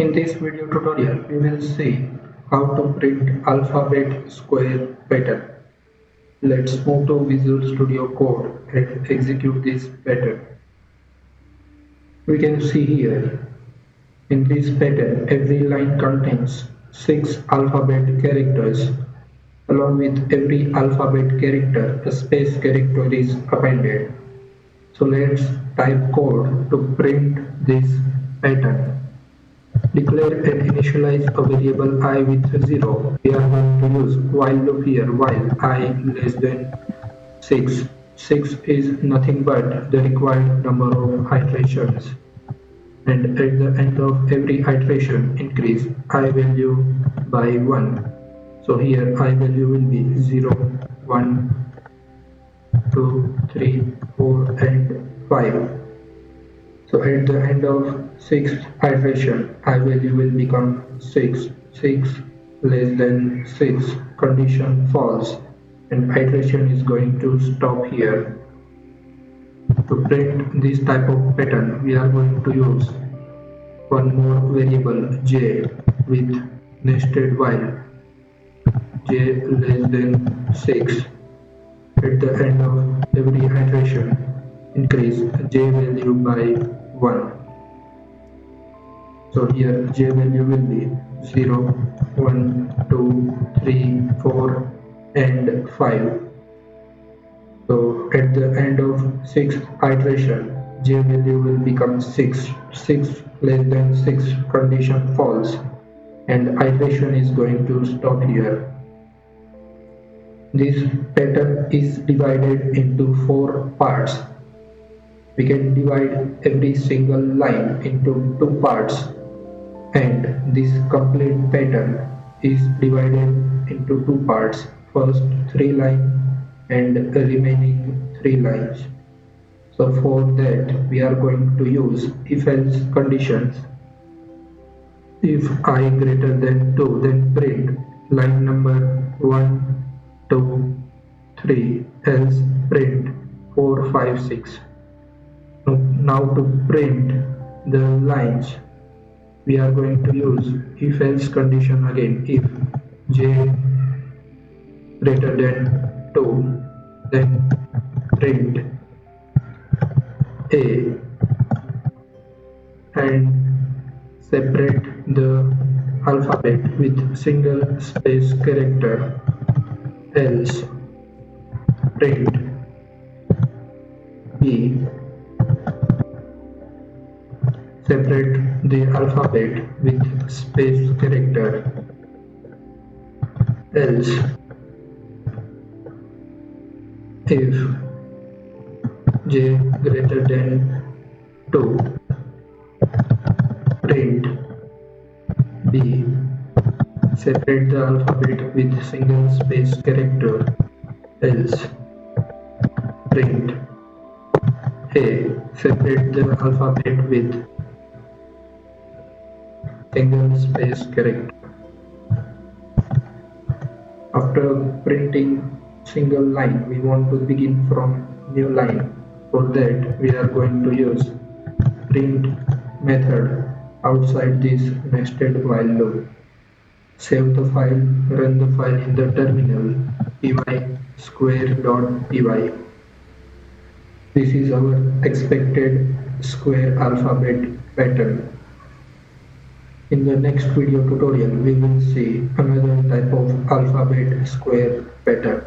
In this video tutorial, we will see how to print alphabet square pattern. Let's move to Visual Studio Code and execute this pattern. We can see here, in this pattern, every line contains 6 alphabet characters. Along with every alphabet character, a space character is appended. So let's type code to print this pattern. Declare and initialize a variable I with 0. We are going to use while loop here while I less than 6. 6 is nothing but the required number of iterations. And at the end of every iteration, increase I value by 1. So here I value will be 0, 1, 2, 3, 4 and 5. So at the end of 6th iteration, I value will become 6. 6 less than 6, condition false, and iteration is going to stop here. To print this type of pattern, we are going to use one more variable j with nested while j less than 6. At the end of every iteration, increase j value by 1. So here j value will be 0, 1, 2, 3, 4 and 5. So at the end of 6th iteration, j value will become 6. 6 less than 6, condition false, and iteration is going to stop here. This pattern is divided into 4 parts. We can divide every single line into 2 parts, and this complete pattern is divided into 2 parts. First 3 lines and remaining 3 lines. So for that we are going to use if-else conditions. If I greater than 2, then print line number 1, 2, 3, else print 4, 5, 6. Now to print the lines, we are going to use if-else condition again. If j greater than 2, then print a and separate the alphabet with single space character, else print b, separate the alphabet with space character, else if j greater than 2, print b, separate the alphabet with single space character, else print a, separate the alphabet with single space character. After printing single line, we want to begin from new line. For that we are going to use print method outside this nested while loop. Save the file, run the file in the terminal py square.py. This is our expected square alphabet pattern. In the next video tutorial, we will see another type of alphabet square pattern.